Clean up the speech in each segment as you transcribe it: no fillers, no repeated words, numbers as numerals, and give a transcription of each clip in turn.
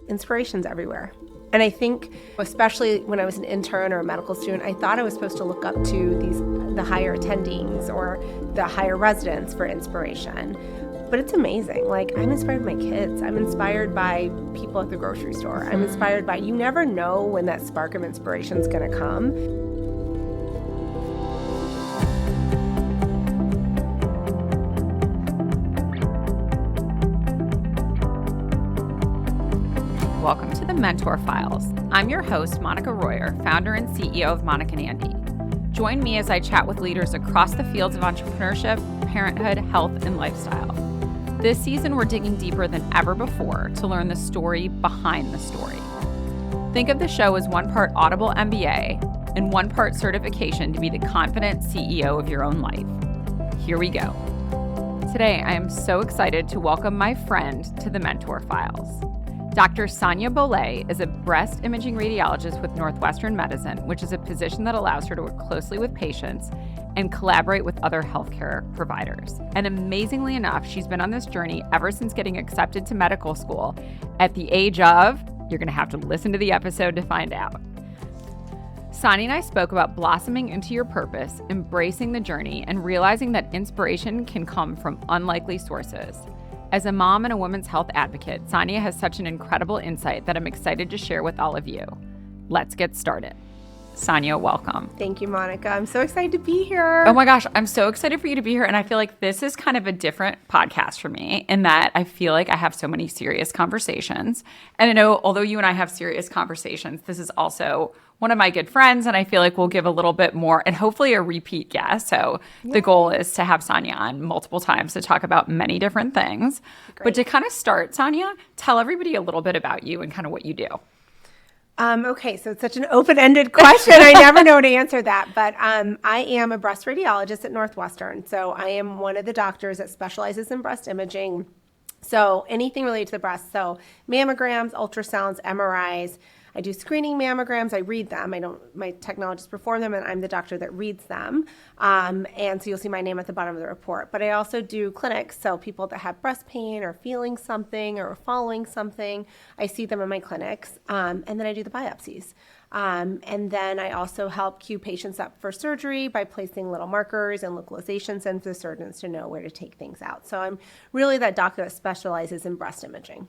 inspiration's everywhere. And I think, especially when I was an intern or a medical student, I thought I was supposed to look up to the higher attendings or the higher residents for inspiration. But it's amazing. Like, I'm inspired by my kids. I'm inspired by people at the grocery store. I'm inspired by, you never know when that spark of inspiration is going to come. Welcome to the Mentor Files. I'm your host, Monica Royer, founder and CEO of Monica and Andy. Join me as I chat with leaders across the fields of entrepreneurship, parenthood, health, and lifestyle. This season, we're digging deeper than ever before to learn the story behind the story. Think of the show as one part Audible MBA and one part certification to be the confident CEO of your own life. Here we go. Today, I am so excited to welcome my friend to the Mentor Files. Dr. Sonya Bhole is a breast imaging radiologist with Northwestern Medicine, which is a position that allows her to work closely with patients and collaborate with other healthcare providers. And amazingly enough, she's been on this journey ever since getting accepted to medical school at the age of, you're gonna have to listen to the episode to find out. Sonya and I spoke about blossoming into your purpose, embracing the journey, and realizing that inspiration can come from unlikely sources. As a mom and a women's health advocate, Sonya has such an incredible insight that I'm excited to share with all of you. Let's get started. Sonya, welcome. Thank you, Monica. I'm so excited to be here. Oh my gosh, I'm so excited for you to be here. And I feel like this is kind of a different podcast for me in that I feel like I have so many serious conversations. And I know, although you and I have serious conversations, this is also one of my good friends, and I feel like we'll give a little bit more and hopefully a repeat guest. So the goal is to have Sonya on multiple times to talk about many different things. Great. But to kind of start, Sonya, tell everybody a little bit about you and kind of what you do. Okay, so it's such an open-ended question. I never know how to answer that. But I am a breast radiologist at Northwestern. So I am one of the doctors that specializes in breast imaging. So anything related to the breast. So mammograms, ultrasounds, MRIs. I do screening mammograms. I read them. My technologists perform them, and I'm the doctor that reads them. And so you'll see my name at the bottom of the report. But I also do clinics. So people that have breast pain or feeling something or following something, I see them in my clinics. And then I do the biopsies. And then I also help queue patients up for surgery by placing little markers and localizations in for the surgeons to know where to take things out. So I'm really that doctor that specializes in breast imaging.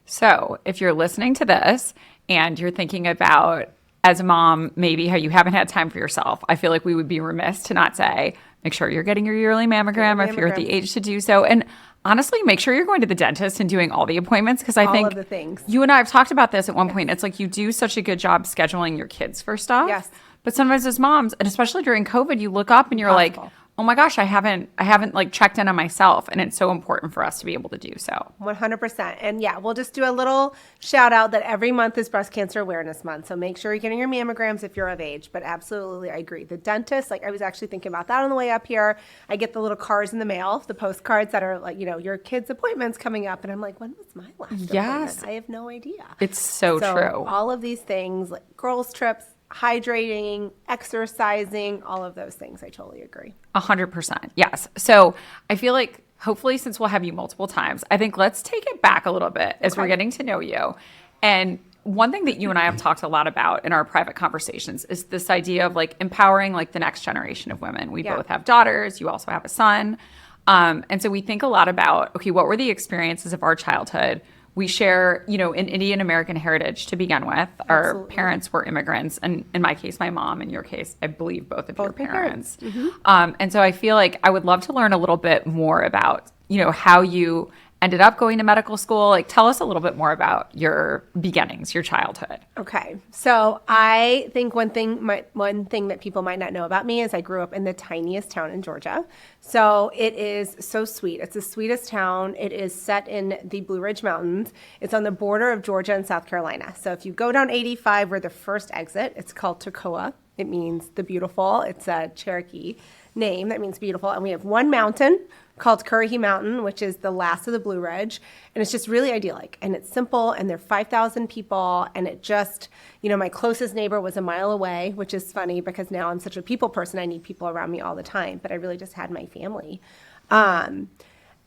So if you're listening to this and you're thinking about, as a mom, maybe how you haven't had time for yourself, I feel like we would be remiss to not say, make sure you're getting your yearly mammogram if you're at the age to do so. And honestly, make sure you're going to the dentist and doing all the appointments, because I think all of the things. You and I have talked about this at one point. It's like you do such a good job scheduling your kids for stuff. Yes. But sometimes as moms, and especially during COVID, you look up and you're like, oh my gosh, I haven't like checked in on myself. And it's so important for us to be able to do so. 100%. And yeah, we'll just do a little shout out that every month is Breast Cancer Awareness Month. So make sure you're getting your mammograms if you're of age. But absolutely, I agree. The dentist, like I was actually thinking about that on the way up here. I get the little cards in the mail, the postcards that are like, your kids' appointments coming up. And I'm like, when was my last appointment? I have no idea. It's so true. All of these things, like girls' trips, hydrating, exercising, all of those things. I totally agree. 100%. Yes. So I feel like hopefully since we'll have you multiple times, I think let's take it back a little bit as we're getting to know you. And one thing that you and I have talked a lot about in our private conversations is this idea of like empowering like the next generation of women. We both have daughters. You also have a son. And so we think a lot about, okay, what were the experiences of our childhood? We share, an Indian American heritage to begin with. Our parents were immigrants. And in my case, my mom. In your case, I believe both of your parents. Mm-hmm. And so I feel like I would love to learn a little bit more about, how you ended up going to medical school. Like, tell us a little bit more about your beginnings, your childhood. Okay. So I think one thing that people might not know about me is I grew up in the tiniest town in Georgia. So it is so sweet. It's the sweetest town. It is set in the Blue Ridge Mountains. It's on the border of Georgia and South Carolina. So if you go down 85, we're the first exit. It's called Toccoa. It means the beautiful. It's a Cherokee name that means beautiful. And we have one mountain called Currahee Mountain, which is the last of the Blue Ridge. And it's just really idyllic. And it's simple. And there are 5,000 people. And it just, my closest neighbor was a mile away, which is funny because now I'm such a people person. I need people around me all the time. But I really just had my family.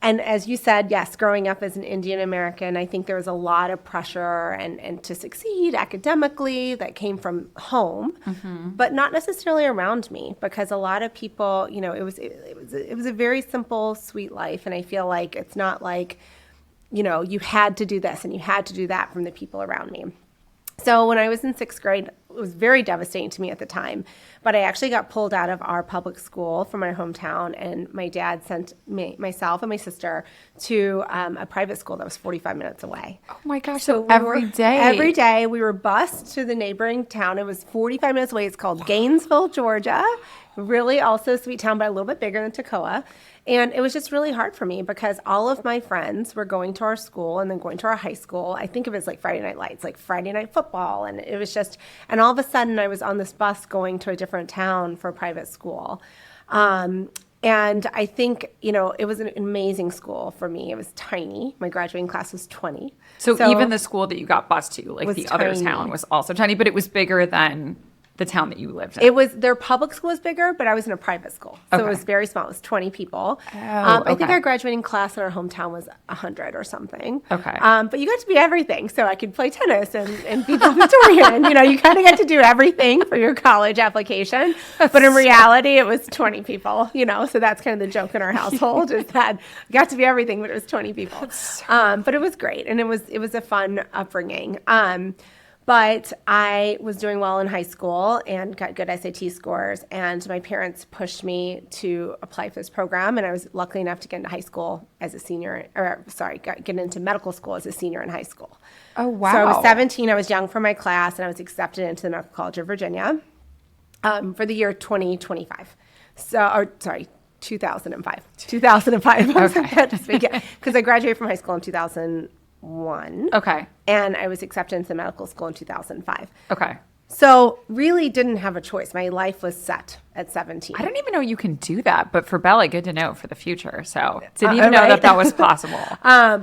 And as you said, yes, growing up as an Indian American, I think there was a lot of pressure and to succeed academically that came from home, but not necessarily around me, because a lot of people, it was a very simple, sweet life, and I feel like it's not like, you had to do this and you had to do that from the people around me. So when I was in 6th grade, it was very devastating to me at the time, but I actually got pulled out of our public school from my hometown, and my dad sent myself and my sister to a private school that was 45 minutes away. Oh my gosh, so every day we were bused to the neighboring town. It was 45 minutes away. It's called Gainesville, Georgia. Really also a sweet town, but a little bit bigger than Toccoa. And it was just really hard for me because all of my friends were going to our school and then going to our high school. I think of it as like Friday Night Lights, like Friday Night Football. And it was just, and all of a sudden I was on this bus going to a different town for a private school. And I think, it was an amazing school for me. It was tiny. My graduating class was 20. So even the school that you got bused to, like the other tiny. town was also tiny, but it was bigger than the town that you lived in. It was, their public school was bigger, but I was in a private school. So it was very small. It was 20 people. I think our graduating class in our hometown was 100 or something. Okay. But you got to be everything. So I could play tennis and be valedictorian. You kind of get to do everything for your college application. But in reality, it was 20 people, So that's kind of the joke in our household is that you got to be everything, but it was 20 people. But it was great. And it was a fun upbringing. But I was doing well in high school and got good SAT scores, and my parents pushed me to apply for this program, and I was lucky enough to get into high school as a senior, get into medical school as a senior in high school. Oh, wow. So I was 17, I was young for my class, and I was accepted into the Medical College of Virginia for the year 2025. 2005. 2005. Okay. Because I graduated from high school in 2001. Okay. And I was accepted into medical school in 2005. Okay. So really didn't have a choice. My life was set at 17. I didn't even know you can do that, but for Bella, good to know for the future. So didn't even know that was possible.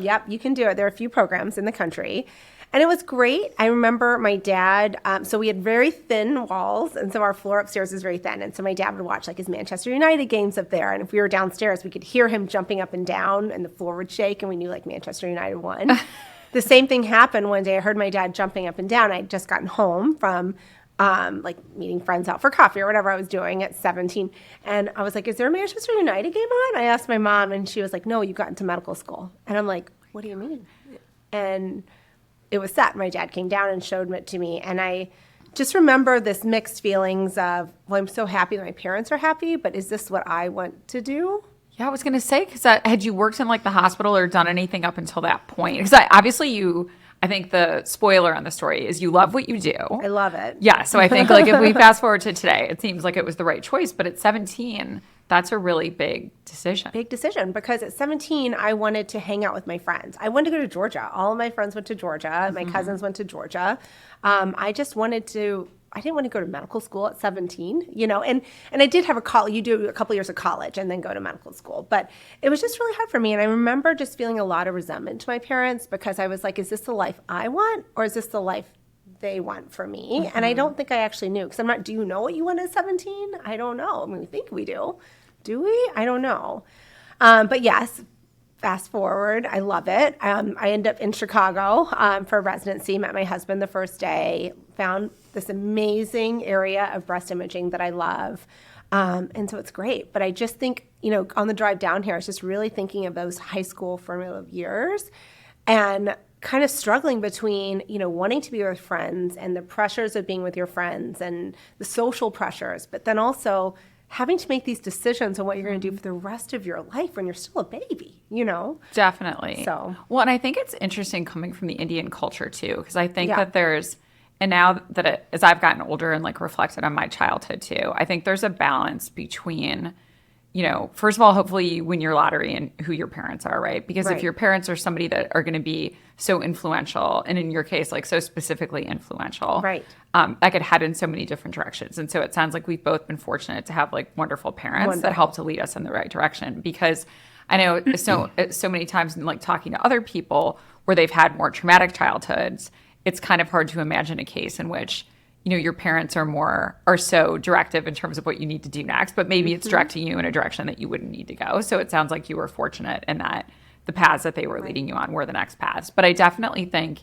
Yep, you can do it. There are a few programs in the country. And it was great. I remember my dad, so we had very thin walls, and so our floor upstairs was very thin. And so my dad would watch like his Manchester United games up there. And if we were downstairs, we could hear him jumping up and down, and the floor would shake, and we knew like Manchester United won. The same thing happened one day. I heard my dad jumping up and down. I'd just gotten home from like meeting friends out for coffee or whatever I was doing at 17. And I was like, is there a Manchester United game on? I asked my mom, and she was like, no, you got into medical school. And I'm like, what do you mean? And it was set. My dad came down and showed it to me. And I just remember this mixed feelings of, well, I'm so happy that my parents are happy, but is this what I want to do? Yeah, I was going to say, because had you worked in like the hospital or done anything up until that point? Because obviously I think the spoiler on the story is you love what you do. I love it. Yeah, so I think like if we fast forward to today, it seems like it was the right choice. But at 17, that's a really big decision. Big decision, because at 17, I wanted to hang out with my friends. I wanted to go to Georgia. All of my friends went to Georgia. My cousins went to Georgia. I didn't want to go to medical school at 17, and I did have you do a couple years of college and then go to medical school, but it was just really hard for me. And I remember just feeling a lot of resentment to my parents because I was like, is this the life I want, or is this the life they want for me? And I don't think I actually knew, because do you know what you want at 17? I don't know. I mean, we think we do. Do we? I don't know. But yes, fast forward, I love it. I ended up in Chicago for residency, met my husband the first day, found this amazing area of breast imaging that I love. And so it's great. But I just think, on the drive down here, I was just really thinking of those high school formative years and kind of struggling between, wanting to be with friends and the pressures of being with your friends and the social pressures, but then also having to make these decisions on what you're going to do for the rest of your life when you're still a baby, Definitely. So. Well, and I think it's interesting coming from the Indian culture too, because I think that and now that as I've gotten older and like reflected on my childhood too, I think there's a balance between, first of all, hopefully you win your lottery and who your parents are, right? Because if your parents are somebody that are going to be so influential, and in your case, like so specifically influential, right? That could head in so many different directions. And so it sounds like we've both been fortunate to have like wonderful parents that help to lead us in the right direction. Because I know so many times in like talking to other people where they've had more traumatic childhoods, it's kind of hard to imagine a case in which, your parents are so directive in terms of what you need to do next, but maybe it's directing you in a direction that you wouldn't need to go. So it sounds like you were fortunate in that the paths that they were leading you on were the next paths. But I definitely think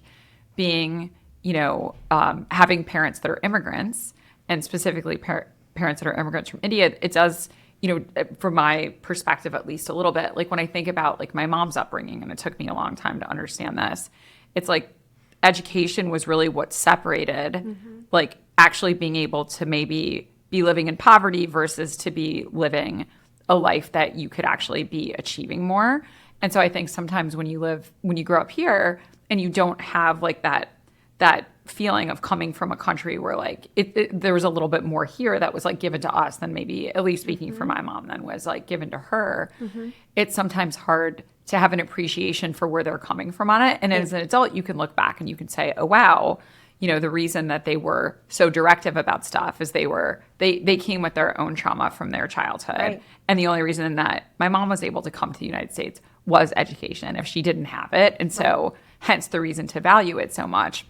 being, having parents that are immigrants, and specifically parents that are immigrants from India, it does, from my perspective, at least a little bit, like when I think about like my mom's upbringing, and it took me a long time to understand this, it's like education was really what separated like actually being able to maybe be living in poverty versus to be living a life that you could actually be achieving more. And so I think sometimes when you grow up here and you don't have like that feeling of coming from a country where like there was a little bit more here that was like given to us than maybe, at least speaking for my mom, then was like given to her. It's sometimes hard to have an appreciation for where they're coming from on it. And as an adult, you can look back and you can say, oh, wow, the reason that they were so directive about stuff is they came with their own trauma from their childhood. Right. And the only reason that my mom was able to come to the United States was education if she didn't have it. And so hence the reason to value it so much.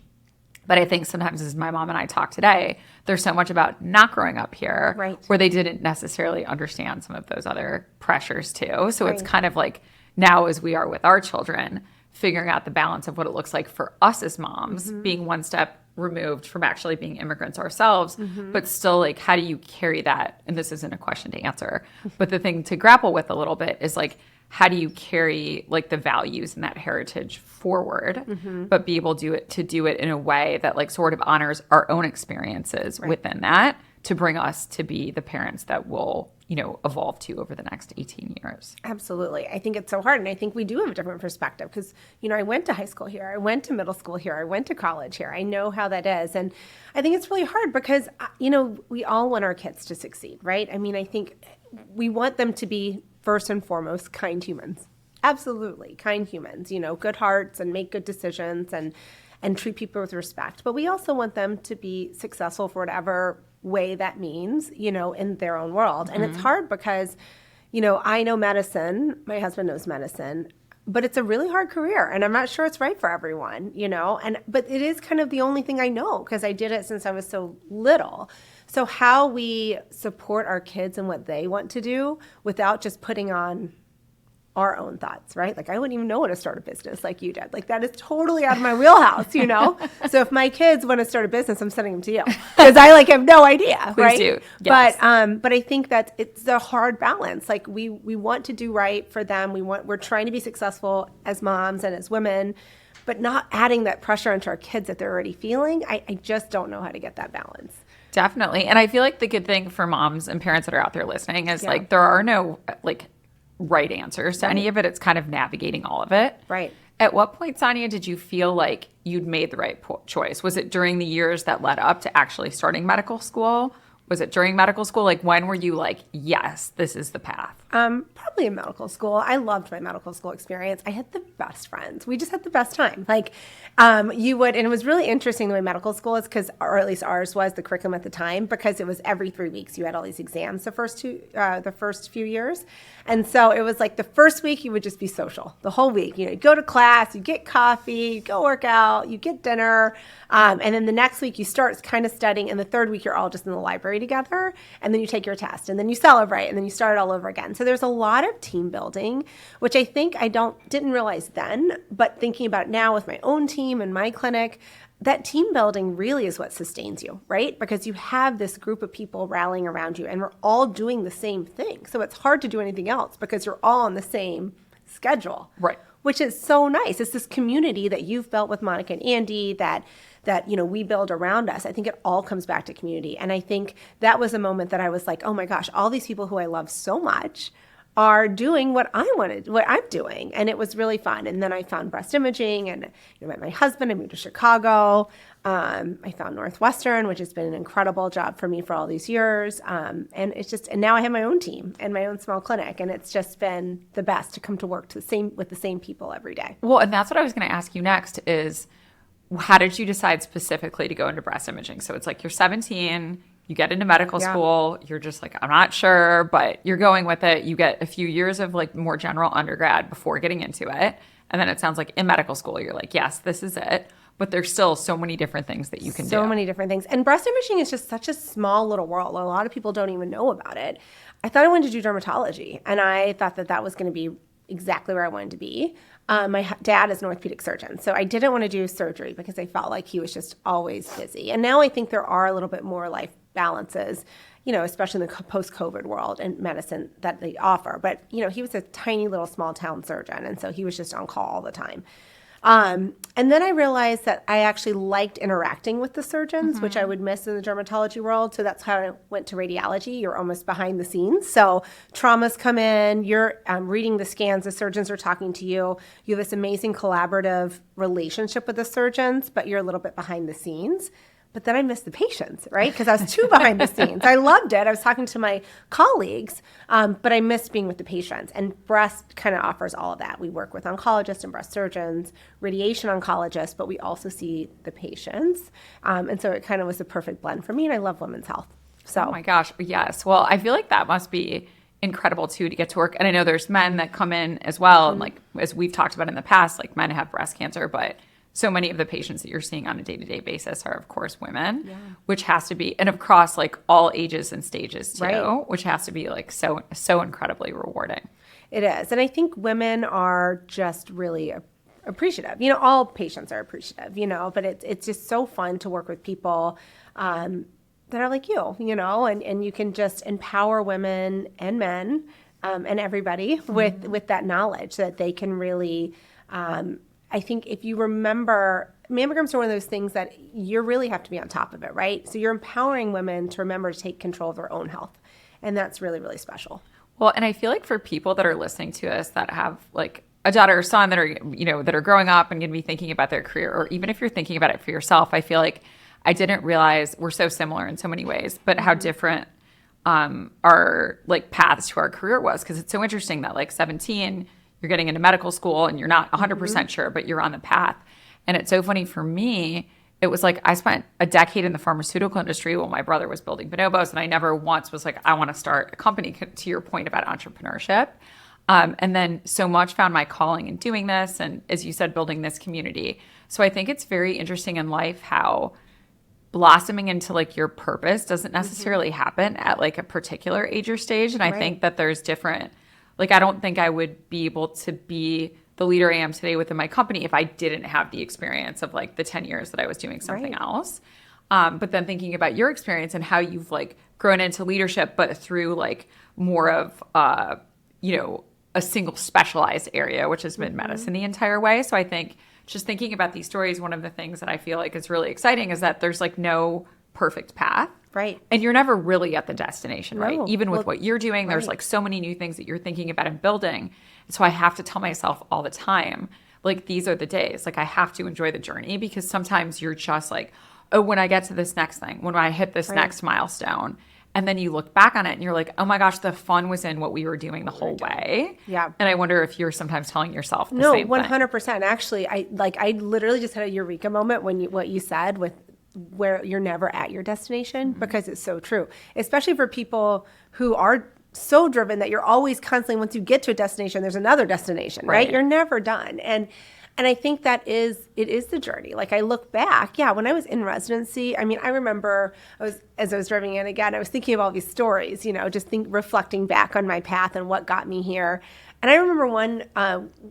But I think sometimes as my mom and I talk today, there's so much about not growing up here where they didn't necessarily understand some of those other pressures too. So it's kind of like now as we are with our children, figuring out the balance of what it looks like for us as moms, being one step removed from actually being immigrants ourselves, but still like, how do you carry that? And this isn't a question to answer, but the thing to grapple with a little bit is like, how do you carry like the values and that heritage forward, but be able to do it in a way that like sort of honors our own experiences within that to bring us to be the parents that will, evolve to over the next 18 years. Absolutely. I think it's so hard. And I think we do have a different perspective because, I went to high school here. I went to middle school here. I went to college here. I know how that is. And I think it's really hard because, we all want our kids to succeed, right? I mean, I think we want them to be first and foremost kind humans. Absolutely. Kind humans, good hearts and make good decisions and treat people with respect. But we also want them to be successful for whatever way that means, in their own world. And it's hard because, I know medicine, my husband knows medicine, but it's a really hard career and I'm not sure it's right for everyone, but it is kind of the only thing I know because I did it since I was so little. So how we support our kids and what they want to do without just putting on our own thoughts, right? Like I wouldn't even know how to start a business like you did. Like that is totally out of my wheelhouse, So if my kids want to start a business, I'm sending them to you because I have no idea, Please right? do. Yes. But I think that it's a hard balance. Like we want to do right for them. We're trying to be successful as moms and as women, but not adding that pressure onto our kids that they're already feeling. I just don't know how to get that balance. Definitely. And I feel like the good thing for moms and parents that are out there listening is like there are no right answers to any of it. It's kind of navigating all of it. Right. At what point, Sonya, did you feel like you'd made the right choice? Was it during the years that led up to actually starting medical school? Was it during medical school? Like when were you like, yes, this is the path? Probably in medical school. I loved my medical school experience. I had the best friends. We just had the best time. And it was really interesting the way medical school is or at least ours was the curriculum at the time, because it was every 3 weeks. You had all these exams the first few years. And so it was like the first week you would just be social the whole week. You go to class, you get coffee, you go work out, you get dinner. And then the next week you start kind of studying. And the third week you're all just in the library together. And then you take your test and then you celebrate and then you start all over again. So there's a lot of team building, which I think I didn't realize then, but thinking about it now with my own team and my clinic, that team building really is what sustains you, right? Because you have this group of people rallying around you and we're all doing the same thing. So it's hard to do anything else because you're all on the same schedule. Right. Which is so nice. It's this community that you've built with Monica and Andy that we build around us. I think it all comes back to community. And I think that was a moment that I was like, oh my gosh, all these people who I love so much are doing what I'm doing. And it was really fun. And then I found breast imaging and met my husband. I moved to Chicago. I found Northwestern, which has been an incredible job for me for all these years. And now I have my own team and my own small clinic. And it's just been the best to come to work with the same people every day. Well, and that's what I was going to ask you next is, how did you decide specifically to go into breast imaging? So it's like you're 17, you get into medical school, you're just like, I'm not sure, but you're going with it. You get a few years of more general undergrad before getting into it. And then it sounds like in medical school, you're like, yes, this is it. but there's still so many different things that you can do. So many different things. And breast imaging is just such a small little world. A lot of people don't even know about it. I thought I wanted to do dermatology, and I thought that that was going to be exactly where I wanted to be. My dad is an orthopedic surgeon, so I didn't want to do surgery because I felt like he was just always busy. And now I think there are a little bit more life balances, especially in the post-COVID world and medicine that they offer. But, he was a tiny little small town surgeon, and so he was just on call all the time. And then I realized that I actually liked interacting with the surgeons, which I would miss in the dermatology world. So that's how I went to radiology. You're almost behind the scenes. So traumas come in, you're reading the scans, the surgeons are talking to you. You have this amazing collaborative relationship with the surgeons, but you're a little bit behind the scenes. But then I missed the patients, right? Because I was too behind the scenes. I loved it. I was talking to my colleagues, but I missed being with the patients. And breast kind of offers all of that. We work with oncologists and breast surgeons, radiation oncologists, but we also see the patients. And so it kind of was a perfect blend for me, and I love women's health. So, oh my gosh, yes. Well, I feel like that must be incredible too to get to work. And I know there's men that come in as well. And like, as we've talked about in the past, like men have breast cancer, but so many of the patients that you're seeing on a day-to-day basis are, of course, women, which has to be, and across like all ages and stages too, which has to be like so incredibly rewarding. It is. And I think women are just really appreciative. All patients are appreciative, but it's just so fun to work with people that are like you, and you can just empower women and men and everybody with that knowledge that they can really I think if you remember, mammograms are one of those things that you really have to be on top of it, right? So you're empowering women to remember to take control of their own health. And that's really, really special. Well, and I feel like for people that are listening to us that have like a daughter or son that are, that are growing up and going to be thinking about their career, or even if you're thinking about it for yourself, I feel like I didn't realize we're so similar in so many ways, but how different our like paths to our career was. Because it's so interesting that like 17, you're getting into medical school and you're not 100% sure, but you're on the path. And it's so funny for me, it was like I spent a decade in the pharmaceutical industry while my brother was building bonobos, and I never once was like, I want to start a company, to your point about entrepreneurship. And then so much found my calling in doing this, and as you said, building this community. So I think it's very interesting in life how blossoming into like your purpose doesn't necessarily happen at like a particular age or stage. And I think that there's different, like, I don't think I would be able to be the leader I am today within my company if I didn't have the experience of like the 10 years that I was doing something else. But then thinking about your experience and how you've like grown into leadership, but through like more of, a single specialized area, which has been medicine the entire way. So I think just thinking about these stories, one of the things that I feel like is really exciting is that there's like no perfect path. Right. And you're never really at the destination, right? Even with what you're doing, there's like so many new things that you're thinking about and building. And so I have to tell myself all the time, like, these are the days. Like, I have to enjoy the journey, because sometimes you're just like, oh, when I get to this next thing, when I hit this next milestone, and then you look back on it and you're like, oh my gosh, the fun was in what we were doing the whole way. Yeah. And I wonder if you're sometimes telling yourself the same thing. 100%. Actually, I literally just had a eureka moment when what you said with where you're never at your destination, because it's so true, especially for people who are so driven that you're always constantly, once you get to a destination, there's another destination, right? You're never done. And I think it is the journey. Like, I look back, when I was in residency, I mean, I remember as I was driving in again, I was thinking of all these stories, reflecting back on my path and what got me here. And I remember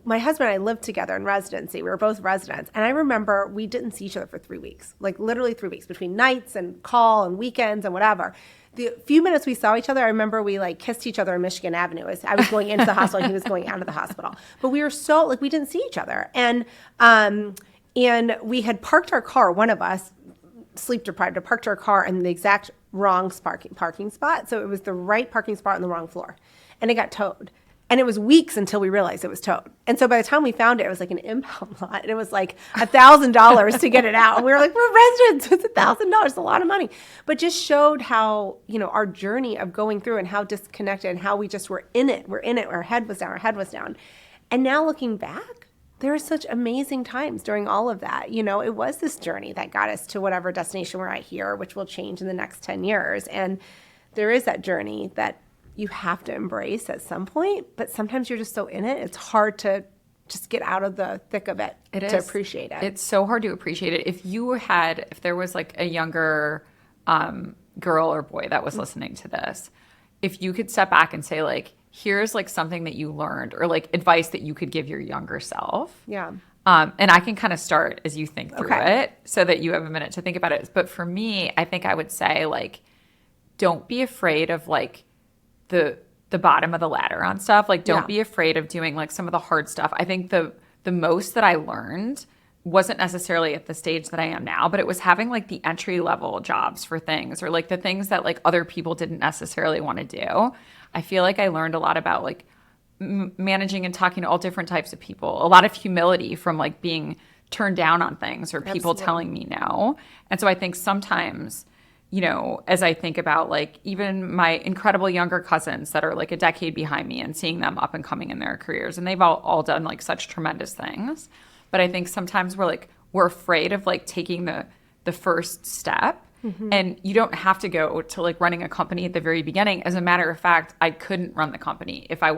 my husband and I lived together in residency. We were both residents. And I remember we didn't see each other for 3 weeks, like literally 3 weeks, between nights and call and weekends and whatever. The few minutes we saw each other, I remember we like kissed each other on Michigan Avenue as I was going into the hospital and he was going out of the hospital. But we were so, like, we didn't see each other. And we had parked our car, one of us, sleep deprived, had parked our car in the exact wrong parking spot. So it was the right parking spot on the wrong floor. And it got towed. And it was weeks until we realized it was towed. And so by the time we found it, it was like an impound lot. And it was like $1,000 to get it out. And we were like, we're residents. It's $1,000. It's a lot of money. But just showed how, our journey of going through and how disconnected and how we just were in it. We're in it. Our head was down. And now looking back, there are such amazing times during all of that. It was this journey that got us to whatever destination we're at here, which will change in the next 10 years. And there is that journey that you have to embrace at some point, but sometimes you're just so in it, it's hard to just get out of the thick of it to appreciate it. It's so hard to appreciate it. If there was like a younger girl or boy that was listening to this, if you could step back and say like, here's like something that you learned or like advice that you could give your younger self. Yeah. And I can kind of start as you think through it so that you have a minute to think about it. But for me, I think I would say like, don't be afraid of like the bottom of the ladder on stuff. Like, don't be afraid of doing like some of the hard stuff. I think the most that I learned wasn't necessarily at the stage that I am now, but it was having like the entry level jobs for things or like the things that like other people didn't necessarily want to do. I feel like I learned a lot about like managing and talking to all different types of people, a lot of humility from like being turned down on things or people telling me no. And so I think sometimes, you know, as I think about like even my incredible younger cousins that are like a decade behind me and seeing them up and coming in their careers, and they've all done like such tremendous things. But I think sometimes we're afraid of like taking the first step. Mm-hmm. And you don't have to go to like running a company at the very beginning. As a matter of fact, I couldn't run the company if I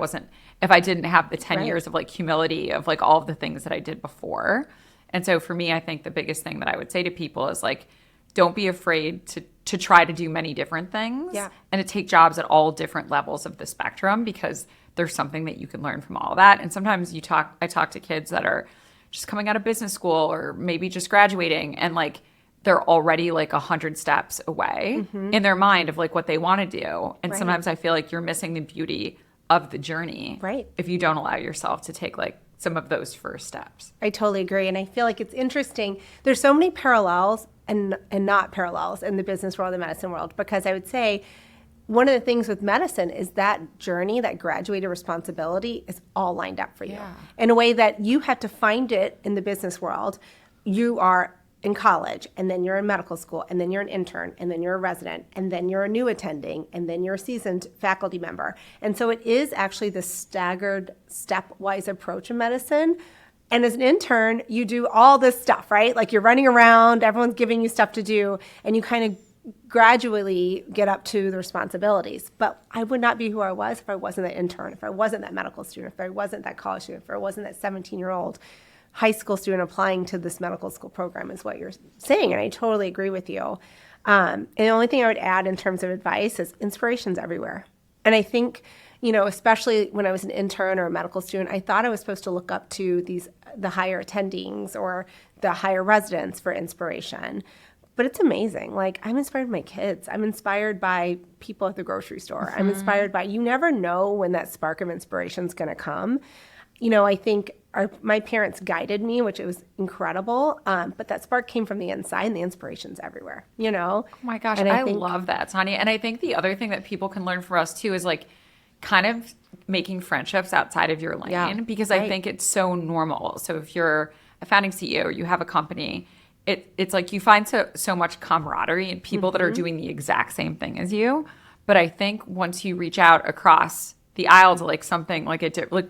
didn't have the 10 years of like humility of like all of the things that I did before. And so for me, I think the biggest thing that I would say to people is like, don't be afraid to try to do many different things and to take jobs at all different levels of the spectrum, because there's something that you can learn from all of that. And sometimes I talk to kids that are just coming out of business school or maybe just graduating, and like they're already like 100 steps away in their mind of like what they want to do. And sometimes I feel like you're missing the beauty of the journey if you don't allow yourself to take like some of those first steps. I totally agree. And I feel like it's interesting. There's so many parallels and not parallels in the business world and medicine world, because I would say one of the things with medicine is that journey, that graduated responsibility is all lined up for you in a way that you have to find it in the business world. You are in college, and then you're in medical school, and then you're an intern, and then you're a resident, and then you're a new attending, and then you're a seasoned faculty member. And so it is actually the staggered stepwise approach in medicine. And as an intern, you do all this stuff, right? Like you're running around, everyone's giving you stuff to do, and you kind of gradually get up to the responsibilities. But I would not be who I was if I wasn't that intern, if I wasn't that medical student, if I wasn't that college student, if I wasn't that 17-year-old high school student applying to this medical school program, is what you're saying. And I totally agree with you. And the only thing I would add in terms of advice is inspiration's everywhere. And I think, you know, especially when I was an intern or a medical student, I thought I was supposed to look up to the higher attendings or the higher residents for inspiration. But it's amazing. Like, I'm inspired by my kids. I'm inspired by people at the grocery store. I'm inspired by, you never know when that spark of inspiration is going to come. You know, I think my parents guided me, which it was incredible. But that spark came from the inside, and the inspiration's everywhere, you know? Oh my gosh, I love that, Sonya. And I think the other thing that people can learn from us too is like kind of making friendships outside of your lane, because I think it's so normal. So if you're a founding CEO or you have a company, it's like you find so much camaraderie in people that are doing the exact same thing as you. But I think once you reach out across the aisle to like something like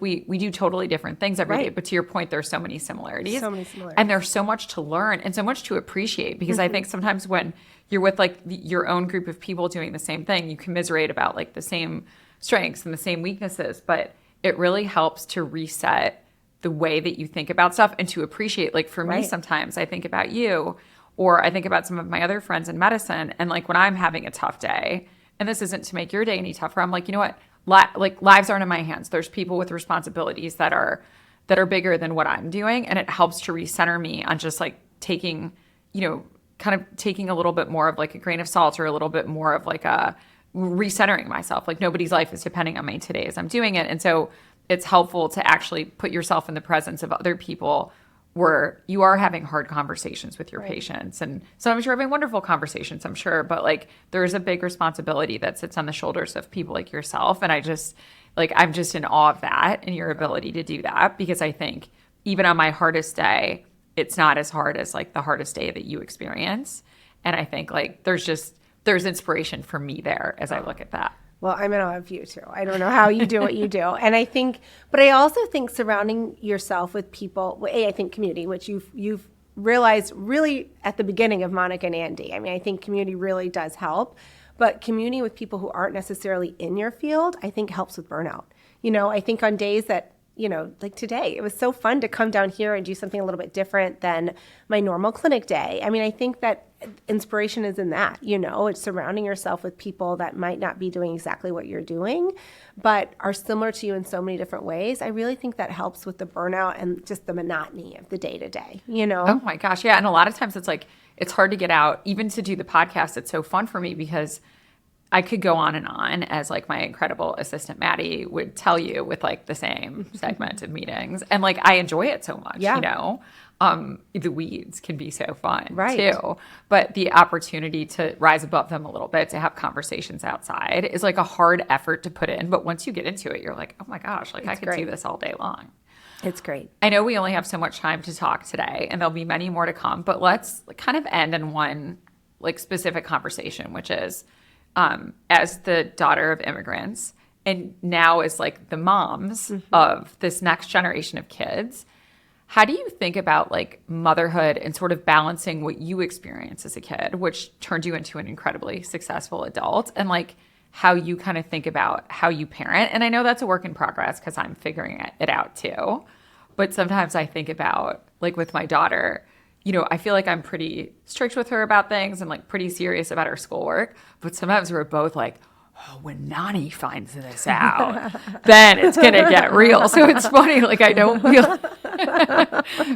we do totally different things every day. But to your point, there's so many similarities. And there's so much to learn and so much to appreciate, because I think sometimes when you're with like your own group of people doing the same thing, you commiserate about like the same strengths and the same weaknesses, but it really helps to reset the way that you think about stuff and to appreciate. Like for me, sometimes I think about you, or I think about some of my other friends in medicine, and like when I'm having a tough day, and this isn't to make your day any tougher, I'm like, you know what? Like lives aren't in my hands. There's people with responsibilities that are bigger than what I'm doing, and it helps to recenter me on just like taking, you know, kind of taking a little bit more of like a grain of salt, or a little bit more of like a recentering myself. Like nobody's life is depending on me today as I'm doing it. And so it's helpful to actually put yourself in the presence of other people where you are having hard conversations with your patients. And sometimes you're having wonderful conversations, I'm sure, but like there is a big responsibility that sits on the shoulders of people like yourself. And I'm just in awe of that and your ability to do that, because I think even on my hardest day, it's not as hard as like the hardest day that you experience. And I think like there's inspiration for me there as I look at that. Well, I'm in awe of you too. I don't know how you do what you do. And I think, but I also think surrounding yourself with people, I think community, which you've realized really at the beginning of Monica and Andy. I mean, I think community really does help, but community with people who aren't necessarily in your field, I think helps with burnout. You know, I think on days that like today, it was so fun to come down here and do something a little bit different than my normal clinic day. I mean, I think that inspiration is in that, it's surrounding yourself with people that might not be doing exactly what you're doing, but are similar to you in so many different ways. I really think that helps with the burnout and just the monotony of the day to day, Oh my gosh. Yeah. And a lot of times it's hard to get out, even to do the podcast. It's so fun for me because I could go on and on, as like my incredible assistant Maddie would tell you, with like the same segment of meetings. And like, I enjoy it so much, the weeds can be so fun too. But the opportunity to rise above them a little bit, to have conversations outside, is like a hard effort to put in. But once you get into it, you're like, oh my gosh, like I could do this all day long. It's great. I know we only have so much time to talk today, and there'll be many more to come, but let's kind of end in one like specific conversation, which is, as the daughter of immigrants, and now as like the moms of this next generation of kids, how do you think about like motherhood and sort of balancing what you experienced as a kid, which turned you into an incredibly successful adult, and like how you kind of think about how you parent? And I know that's a work in progress because I'm figuring it out too. But sometimes I think about, like with my daughter, I feel like I'm pretty strict with her about things and like pretty serious about her schoolwork. But sometimes we're both like, oh, when Nani finds this out, then it's going to get real. So it's funny, like I don't feel,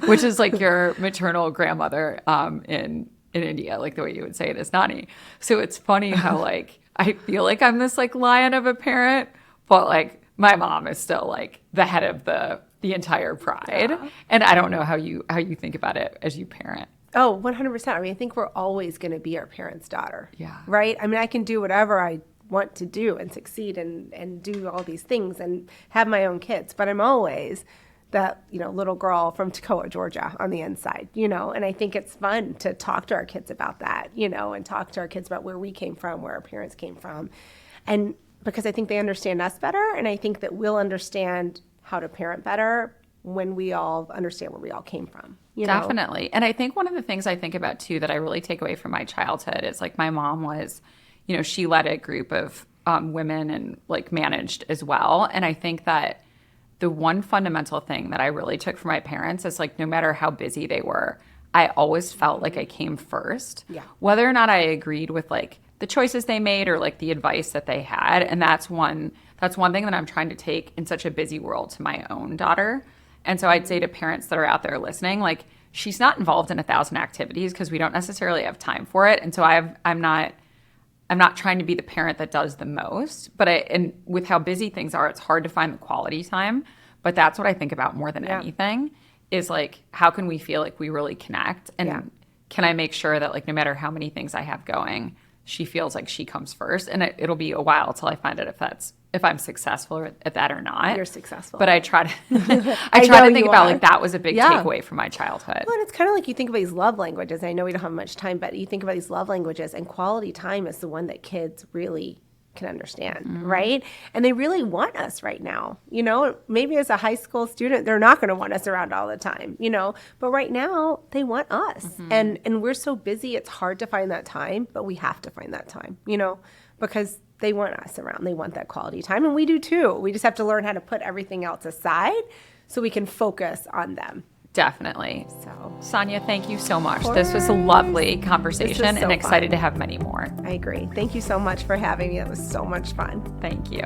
which is like your maternal grandmother in India, like the way you would say it is Nani. So it's funny how like I feel like I'm this like lion of a parent, but like my mom is still like the head of the entire pride. Yeah. And I don't know how you think about it as you parent. Oh, 100%. I mean, I think we're always going to be our parents' daughter. Yeah. Right? I mean, I can do whatever I want to do and succeed and do all these things and have my own kids, but I'm always that, little girl from Toccoa, Georgia on the inside, and I think it's fun to talk to our kids about that, and talk to our kids about where we came from, where our parents came from. And because I think they understand us better, and I think that we'll understand how to parent better when we all understand where we all came from. Definitely. And I think one of the things I think about too that I really take away from my childhood is like my mom was, she led a group of women and like managed as well. And I think that the one fundamental thing that I really took from my parents is like, no matter how busy they were, I always felt like I came first. Yeah. Whether or not I agreed with like the choices they made or like the advice that they had. And that's one thing that I'm trying to take in such a busy world to my own daughter. And so I'd say to parents that are out there listening, like, she's not involved in 1,000 activities because we don't necessarily have time for it. And so I'm not trying to be the parent that does the most, but and with how busy things are, it's hard to find the quality time. But that's what I think about more than anything is like, how can we feel like we really connect? And can I make sure that like, no matter how many things I have going, she feels like she comes first? And it'll be a while till I find out if I'm successful at that or not. You're successful. But I try to think about like that was a big takeaway from my childhood. Well, and it's kind of like you think about these love languages. I know we don't have much time, but you think about these love languages, and quality time is the one that kids really can understand, right? And they really want us right now. Maybe as a high school student, they're not going to want us around all the time, but right now they want us. And we're so busy, it's hard to find that time, but we have to find that time, because they want us around. They want that quality time, and we do too. We just have to learn how to put everything else aside so we can focus on them. Definitely. So, Sonya, thank you so much. This was a lovely conversation and excited to have many more. I agree. Thank you so much for having me. It was so much fun. Thank you.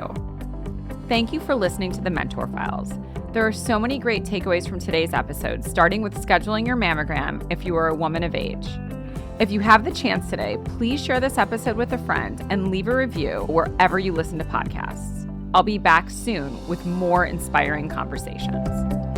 Thank you for listening to the Mentor Files. There are so many great takeaways from today's episode, starting with scheduling your mammogram if you are a woman of age. If you have the chance today, please share this episode with a friend and leave a review wherever you listen to podcasts. I'll be back soon with more inspiring conversations.